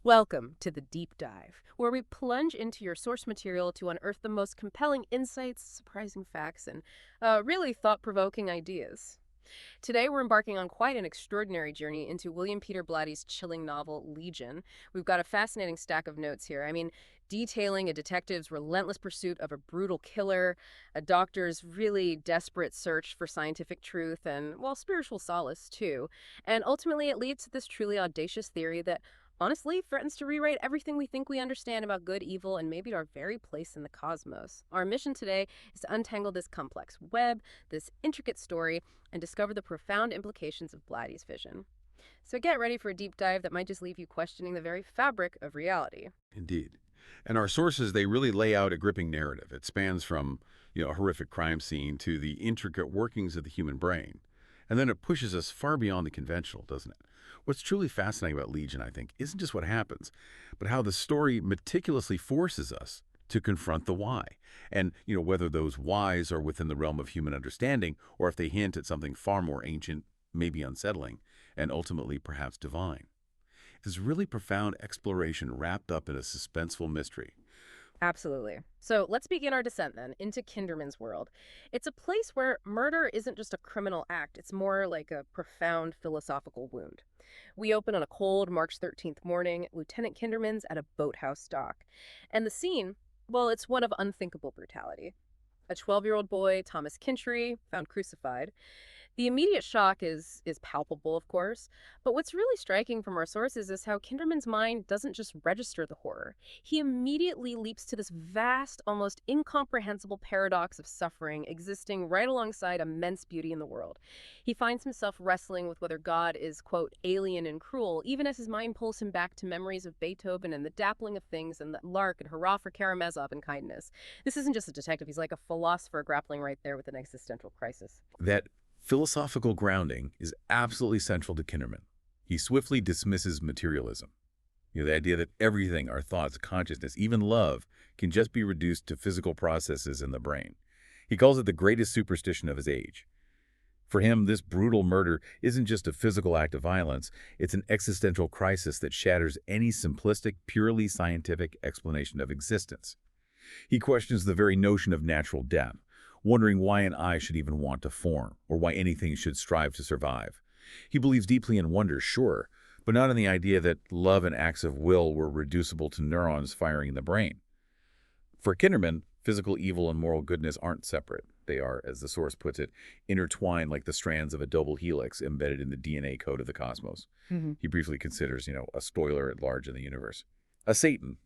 Welcome to the Deep Dive, where we plunge into your source material to unearth the most compelling insights, surprising facts, and really thought-provoking ideas. Today, we're embarking on quite an extraordinary journey into William Peter Blatty's chilling novel, Legion. We've got a fascinating stack of notes here. Detailing a detective's relentless pursuit of a brutal killer, a doctor's really desperate search for scientific truth, and, well, spiritual solace, too. And ultimately, it leads to this truly audacious theory that honestly threatens to rewrite everything we think we understand about good, evil, and maybe our very place in the cosmos. Our mission today is to untangle this complex web, this intricate story, and discover the profound implications of Blatty's vision. So get ready for a deep dive that might just leave you questioning the very fabric of reality. Indeed. And our sources, they really lay out a gripping narrative. It spans from, a horrific crime scene to the intricate workings of the human brain. And then it pushes us far beyond the conventional, doesn't it? What's truly fascinating about Legion, I think, isn't just what happens, but how the story meticulously forces us to confront the why. And, whether those whys are within the realm of human understanding or if they hint at something far more ancient, maybe unsettling, and ultimately perhaps divine. This really profound exploration wrapped up in a suspenseful mystery. Absolutely. So let's begin our descent then into Kinderman's world. It's a place where murder isn't just a criminal act, it's more like a profound philosophical wound. We open on a cold March 13th morning. Lieutenant Kinderman's at a boathouse dock. And the scene, well, it's one of unthinkable brutality. A 12-year-old boy, Thomas Kintry, found crucified. The immediate shock is palpable, of course, but what's really striking from our sources is how Kinderman's mind doesn't just register the horror. He immediately leaps to this vast, almost incomprehensible paradox of suffering existing right alongside immense beauty in the world. He finds himself wrestling with whether God is, quote, alien and cruel, even as his mind pulls him back to memories of Beethoven and the dappling of things and the lark and hurrah for Karamazov and kindness. This isn't just a detective, he's like a philosopher grappling right there with an existential crisis. That philosophical grounding is absolutely central to Kinderman. He swiftly dismisses materialism. The idea that everything, our thoughts, consciousness, even love, can just be reduced to physical processes in the brain. He calls it the greatest superstition of his age. For him, this brutal murder isn't just a physical act of violence, it's an existential crisis that shatters any simplistic, purely scientific explanation of existence. He questions the very notion of natural death, wondering why an eye should even want to form, or why anything should strive to survive. He believes deeply in wonder, sure, but not in the idea that love and acts of will were reducible to neurons firing in the brain. For Kinderman, physical evil and moral goodness aren't separate. They are, as the source puts it, intertwined like the strands of a double helix embedded in the DNA code of the cosmos. He briefly considers, a spoiler at large in the universe. A Satan,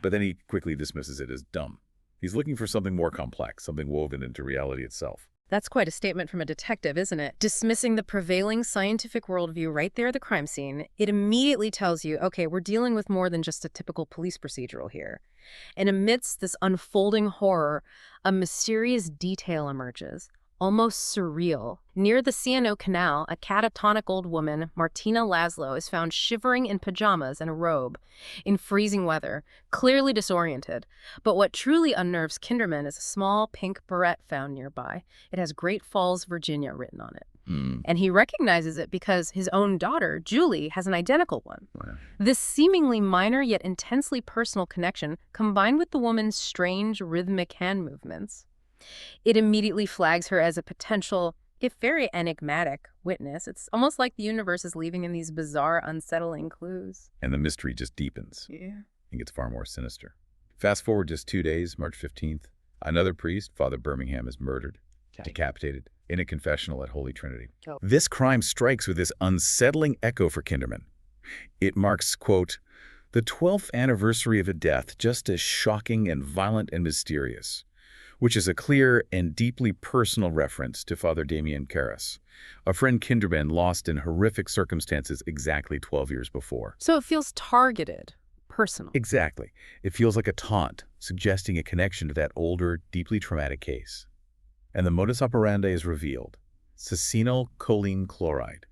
but then he quickly dismisses it as dumb. He's looking for something more complex, something woven into reality itself. That's quite a statement from a detective, isn't it? Dismissing the prevailing scientific worldview right there at the crime scene, it immediately tells you, okay, we're dealing with more than just a typical police procedural here. And amidst this unfolding horror, a mysterious detail emerges, almost surreal. Near the C&O Canal, a catatonic old woman, Martina Laszlo, is found shivering in pajamas and a robe, in freezing weather, clearly disoriented. But what truly unnerves Kinderman is a small pink barrette found nearby. It has Great Falls, Virginia written on it. And he recognizes it because his own daughter, Julie, has an identical one. Wow. This seemingly minor yet intensely personal connection, combined with the woman's strange rhythmic hand movements, it immediately flags her as a potential, if very enigmatic, witness. It's almost like the universe is leaving in these bizarre, unsettling clues. And the mystery just deepens. Yeah. It gets far more sinister. Fast forward just 2 days, March 15th. Another priest, Father Birmingham, is murdered, decapitated, in a confessional at Holy Trinity. Oh. This crime strikes with this unsettling echo for Kinderman. It marks, quote, the 12th anniversary of a death just as shocking and violent and mysterious, which is a clear and deeply personal reference to Father Damien Karras, a friend Kinderman lost in horrific circumstances exactly 12 years before. So it feels targeted, personal. Exactly. It feels like a taunt, suggesting a connection to that older, deeply traumatic case. And the modus operandi is revealed: succinylcholine chloride.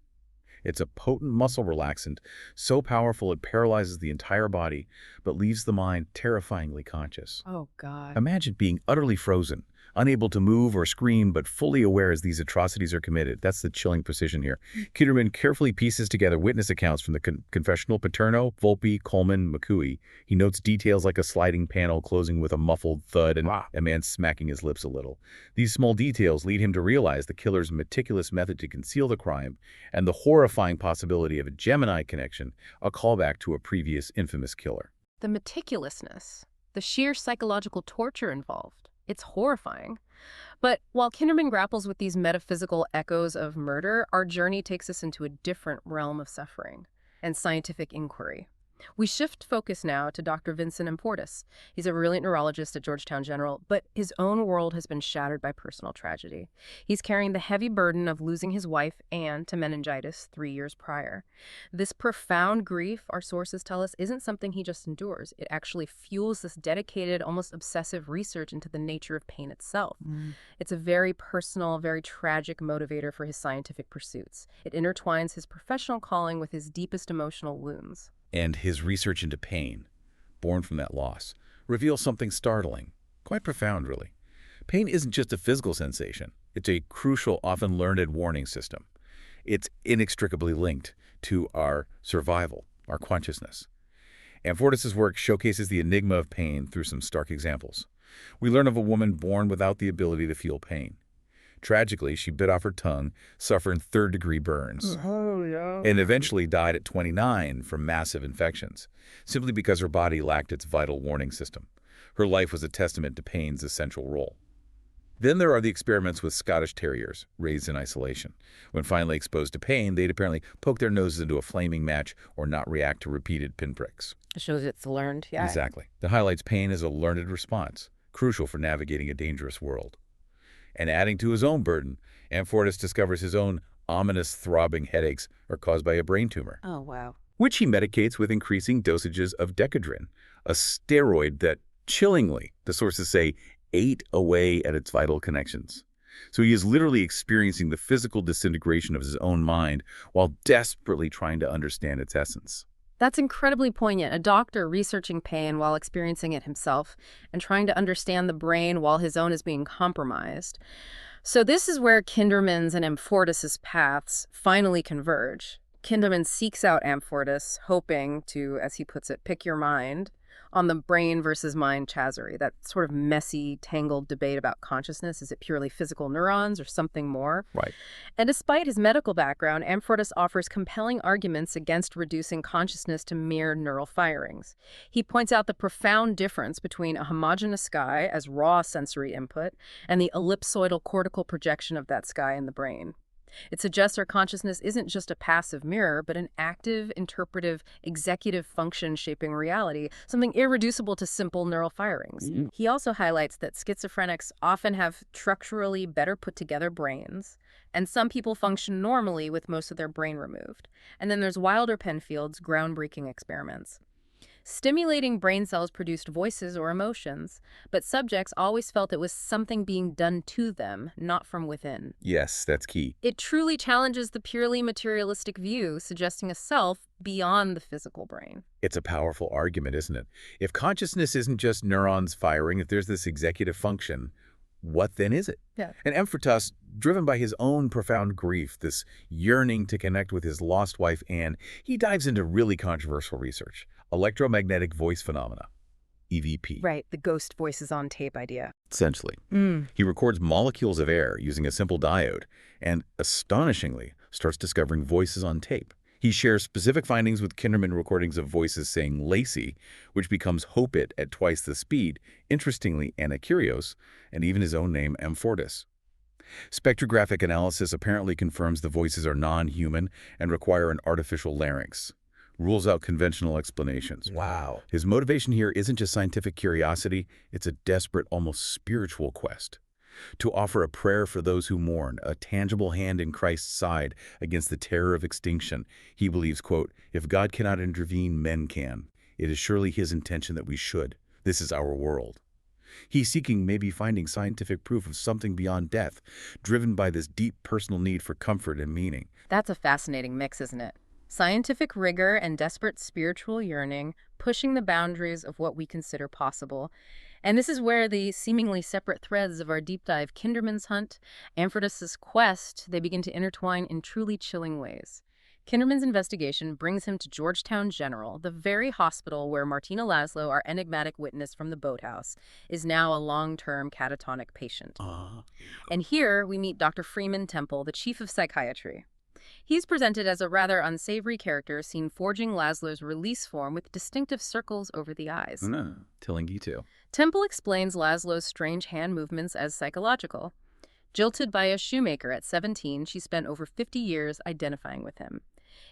It's a potent muscle relaxant, so powerful it paralyzes the entire body, but leaves the mind terrifyingly conscious. Oh, God. Imagine being utterly frozen, unable to move or scream, but fully aware as these atrocities are committed. That's the chilling precision here. Kinderman carefully pieces together witness accounts from the confessional Paterno, Volpe, Coleman, McCooey. He notes details like a sliding panel closing with a muffled thud and a man smacking his lips a little. These small details lead him to realize the killer's meticulous method to conceal the crime and the horrifying possibility of a Gemini connection, a callback to a previous infamous killer. The meticulousness, the sheer psychological torture involved. It's horrifying. But while Kinderman grapples with these metaphysical echoes of murder, our journey takes us into a different realm of suffering and scientific inquiry. We shift focus now to Dr. Vincent Amfortas. He's a brilliant neurologist at Georgetown General, but his own world has been shattered by personal tragedy. He's carrying the heavy burden of losing his wife, Anne, to meningitis 3 years prior. This profound grief, our sources tell us, isn't something he just endures. It actually fuels this dedicated, almost obsessive research into the nature of pain itself. It's a very personal, very tragic motivator for his scientific pursuits. It intertwines his professional calling with his deepest emotional wounds. And his research into pain, born from that loss, reveals something startling, quite profound, really. Pain isn't just a physical sensation. It's a crucial, often learned warning system. It's inextricably linked to our survival, our consciousness. Amfortas' work showcases the enigma of pain through some stark examples. We learn of a woman born without the ability to feel pain. Tragically, she bit off her tongue, suffering third-degree burns, and eventually died at 29 from massive infections, simply because her body lacked its vital warning system. Her life was a testament to pain's essential role. Then there are the experiments with Scottish Terriers, raised in isolation. When finally exposed to pain, they'd apparently poke their noses into a flaming match or not react to repeated pinpricks. It shows it's learned, yeah. Exactly. That highlights pain as a learned response, crucial for navigating a dangerous world. And adding to his own burden, Amfortas discovers his own ominous throbbing headaches are caused by a brain tumor. Oh, wow. Which he medicates with increasing dosages of Decadrin, a steroid that, chillingly, the sources say, ate away at its vital connections. So he is literally experiencing the physical disintegration of his own mind while desperately trying to understand its essence. That's incredibly poignant. A doctor researching pain while experiencing it himself and trying to understand the brain while his own is being compromised. So this is where Kinderman's and Amfortas' paths finally converge. Kinderman seeks out Amfortas, hoping to, as he puts it, pick your mind on the brain versus mind chassery, that sort of messy, tangled debate about consciousness. Is it purely physical neurons or something more? Right. And despite his medical background, Amfortas offers compelling arguments against reducing consciousness to mere neural firings. He points out the profound difference between a homogeneous sky as raw sensory input and the ellipsoidal cortical projection of that sky in the brain. It suggests our consciousness isn't just a passive mirror, but an active, interpretive, executive function shaping reality, something irreducible to simple neural firings. He also highlights that schizophrenics often have structurally better put together brains, and some people function normally with most of their brain removed. And then there's Wilder Penfield's groundbreaking experiments. Stimulating brain cells produced voices or emotions, but subjects always felt it was something being done to them, not from within. Yes, that's key. It truly challenges the purely materialistic view, suggesting a self beyond the physical brain. It's a powerful argument, isn't it? If consciousness isn't just neurons firing, if there's this executive function, what then is it? Yeah. And Amfortas, driven by his own profound grief, this yearning to connect with his lost wife Anne, he dives into really controversial research. Electromagnetic voice phenomena, EVP. Right, the ghost voices on tape idea. Essentially. He records molecules of air using a simple diode and, astonishingly, starts discovering voices on tape. He shares specific findings with Kinderman recordings of voices saying Lacey, which becomes Hope It at twice the speed, interestingly Anna Curios, and even his own name Amfortas. Spectrographic analysis apparently confirms the voices are non-human and require an artificial larynx. Rules out conventional explanations. Wow. His motivation here isn't just scientific curiosity, it's a desperate, almost spiritual quest. To offer a prayer for those who mourn, a tangible hand in Christ's side against the terror of extinction. He believes, quote, if God cannot intervene, men can. It is surely his intention that we should. This is our world. He's seeking, maybe finding scientific proof of something beyond death, driven by this deep personal need for comfort and meaning. That's a fascinating mix, isn't it? Scientific rigor and desperate spiritual yearning, pushing the boundaries of what we consider possible. And this is where the seemingly separate threads of our deep dive Kinderman's hunt, Amfortas' quest, they begin to intertwine in truly chilling ways. Kinderman's investigation brings him to Georgetown General, the very hospital where Martina Laszlo, our enigmatic witness from the boathouse, is now a long-term catatonic patient. And here we meet Dr. Freeman Temple, the chief of psychiatry. He's presented as a rather unsavory character seen forging Laszlo's release form with distinctive circles over the eyes. No, Tillingy too. Temple explains Laszlo's strange hand movements as psychological. Jilted by a shoemaker at 17, she spent over 50 years identifying with him.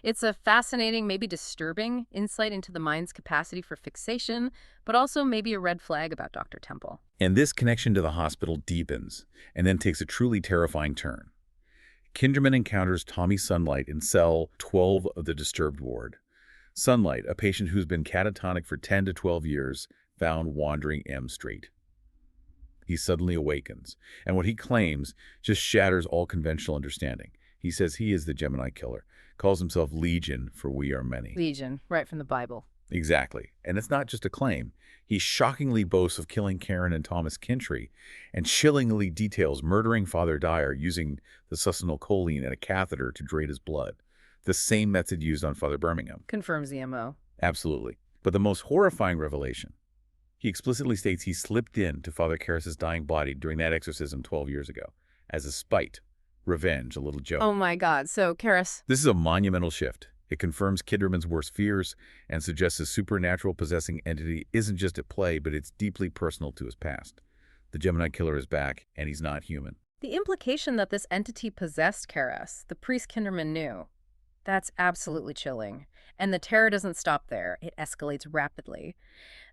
It's a fascinating, maybe disturbing, insight into the mind's capacity for fixation, but also maybe a red flag about Dr. Temple. And this connection to the hospital deepens, and then takes a truly terrifying turn. Kinderman encounters Tommy Sunlight in cell 12 of the disturbed ward. Sunlight, a patient who's been catatonic for 10 to 12 years, found wandering M Street. He suddenly awakens, and what he claims just shatters all conventional understanding. He says he is the Gemini Killer, calls himself Legion, for we are many. Legion, right from the Bible. Exactly. And it's not just a claim. He shockingly boasts of killing Karen and Thomas Kintry, and chillingly details murdering Father Dyer using the succinylcholine and a catheter to drain his blood. The same method used on Father Birmingham. Confirms the MO. Absolutely. But the most horrifying revelation, he explicitly states he slipped into Father Karras' dying body during that exorcism 12 years ago, as a spite, revenge, a little joke. Oh my God, so Karras. This is a monumental shift. It confirms Kinderman's worst fears and suggests a supernatural possessing entity isn't just at play, but it's deeply personal to his past. The Gemini Killer is back, and he's not human. The implication that this entity possessed Karras, the priest Kinderman knew, that's absolutely chilling. And the terror doesn't stop there. It escalates rapidly.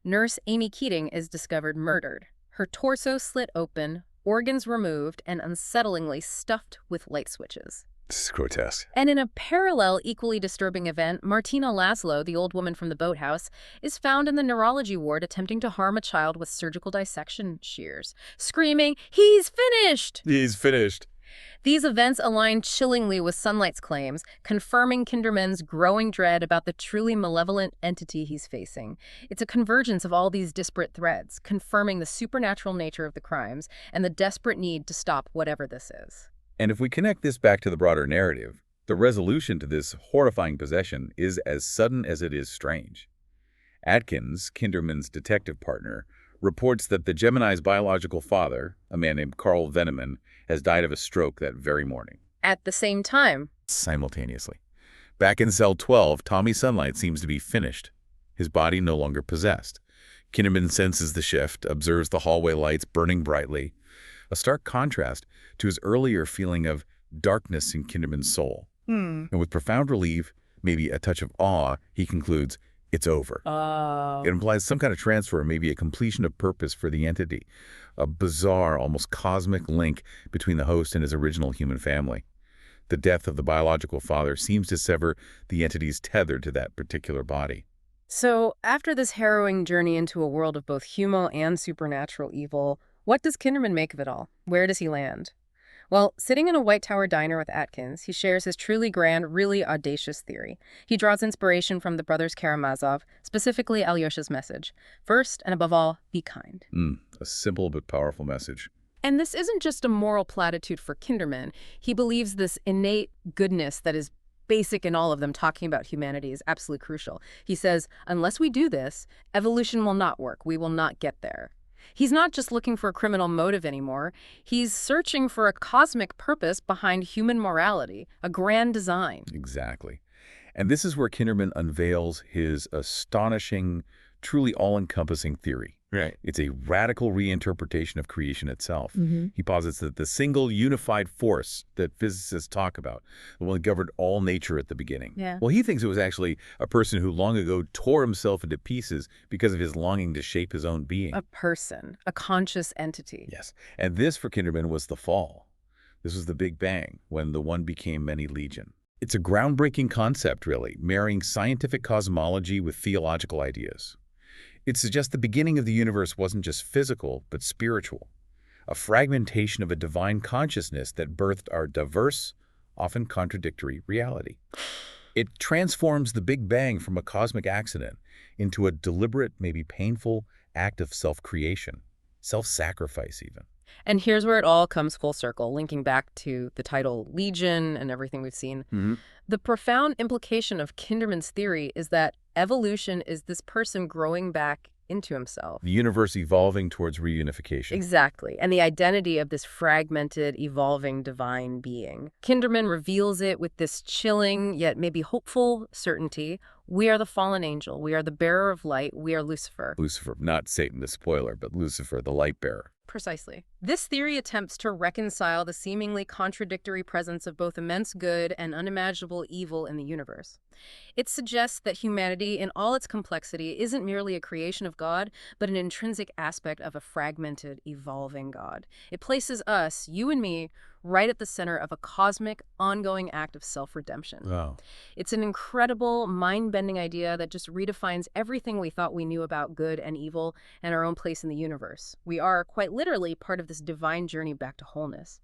Nurse Amy Keating is discovered murdered. Her torso slit open, organs removed, and unsettlingly stuffed with light switches. This is grotesque. And in a parallel, equally disturbing event, Martina Laszlo, the old woman from the boathouse, is found in the neurology ward attempting to harm a child with surgical dissection shears, screaming, "He's finished!" He's finished. These events align chillingly with Sunlight's claims, confirming Kinderman's growing dread about the truly malevolent entity he's facing. It's a convergence of all these disparate threads, confirming the supernatural nature of the crimes and the desperate need to stop whatever this is. And if we connect this back to the broader narrative, the resolution to this horrifying possession is as sudden as it is strange. Atkins, Kinderman's detective partner, reports that the Gemini's biological father, a man named Carl Veneman, has died of a stroke that very morning. At the same time, Simultaneously. Back in cell 12, Tommy Sunlight seems to be finished, his body no longer possessed. Kinderman senses the shift, observes the hallway lights burning brightly, a stark contrast to his earlier feeling of darkness in Kinderman's soul. And with profound relief, maybe a touch of awe, he concludes, it's over. It implies some kind of transfer, maybe a completion of purpose for the entity, a bizarre, almost cosmic link between the host and his original human family. The death of the biological father seems to sever the entity's tether to that particular body. so after this harrowing journey into a world of both humo and supernatural evil, what does Kinderman make of it all? Where does he land? Well, sitting in a White Tower diner with Atkins, he shares his truly grand, really audacious theory. He draws inspiration from the brothers Karamazov, specifically Alyosha's message. First, and above all, be kind. A simple but powerful message. And this isn't just a moral platitude for Kinderman. He believes this innate goodness that is basic in all of them, talking about humanity, is absolutely crucial. He says, unless we do this, evolution will not work. We will not get there. He's not just looking for a criminal motive anymore. He's searching for a cosmic purpose behind human morality, a grand design. Exactly. And this is where Kinderman unveils his astonishing, truly all-encompassing theory. Right. It's a radical reinterpretation of creation itself. He posits that the single unified force that physicists talk about, the one that governed all nature at the beginning. Yeah. Well, he thinks it was actually a person who long ago tore himself into pieces because of his longing to shape his own being. A person, a conscious entity. Yes. And this, for Kinderman, was the fall. This was the Big Bang, when the one became many legion. It's a groundbreaking concept, really, marrying scientific cosmology with theological ideas. It suggests the beginning of the universe wasn't just physical, but spiritual, a fragmentation of a divine consciousness that birthed our diverse, often contradictory reality. It transforms the Big Bang from a cosmic accident into a deliberate, maybe painful act of self-creation, self-sacrifice even. And here's where it all comes full circle, linking back to the title Legion and everything we've seen. Hmm. The profound implication of Kinderman's theory is that evolution is this person growing back into himself. The universe evolving towards reunification. Exactly. And the identity of this fragmented, evolving divine being. Kinderman reveals it with this chilling, yet maybe hopeful certainty. We are the fallen angel. We are the bearer of light. We are Lucifer. Lucifer, not Satan the spoiler, but Lucifer, the light bearer. Precisely. This theory attempts to reconcile the seemingly contradictory presence of both immense good and unimaginable evil in the universe. It suggests that humanity, in all its complexity, isn't merely a creation of God, but an intrinsic aspect of a fragmented, evolving God. It places us, you and me, right at the center of a cosmic, ongoing act of self-redemption. Wow. It's an incredible, mind-bending idea that just redefines everything we thought we knew about good and evil and our own place in the universe. We are, quite literally, part of this divine journey back to wholeness.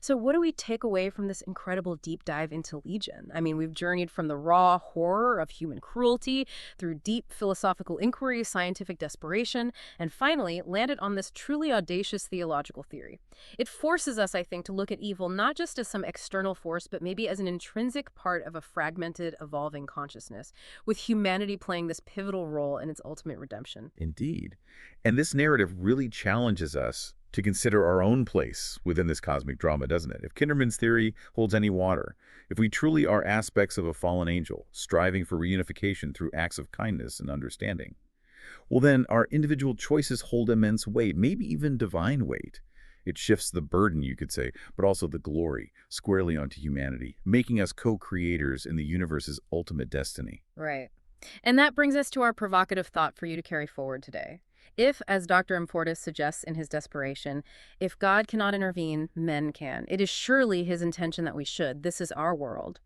So what do we take away from this incredible deep dive into Legion? I mean, we've journeyed from the raw horror of human cruelty through deep philosophical inquiry, scientific desperation, and finally landed on this truly audacious theological theory. It forces us, I think, to look at evil not just as some external force, but maybe as an intrinsic part of a fragmented, evolving consciousness, with humanity playing this pivotal role in its ultimate redemption. Indeed. And this narrative really challenges us to consider our own place within this cosmic drama, doesn't it? If Kinderman's theory holds any water, if we truly are aspects of a fallen angel, striving for reunification through acts of kindness and understanding, well then our individual choices hold immense weight, maybe even divine weight. It shifts the burden, you could say, but also the glory squarely onto humanity, making us co-creators in the universe's ultimate destiny. Right. And that brings us to our provocative thought for you to carry forward today. If, as Dr. Amfortas suggests in his desperation, if God cannot intervene, men can. It is surely his intention that we should. This is our world.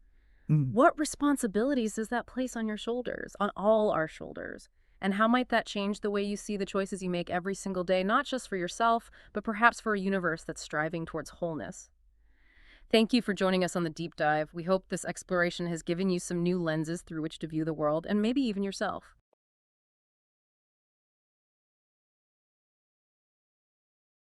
Mm. What responsibilities does that place on your shoulders, on all our shoulders? And how might that change the way you see the choices you make every single day, not just for yourself, but perhaps for a universe that's striving towards wholeness? Thank you for joining us on the deep dive. We hope this exploration has given you some new lenses through which to view the world and maybe even yourself.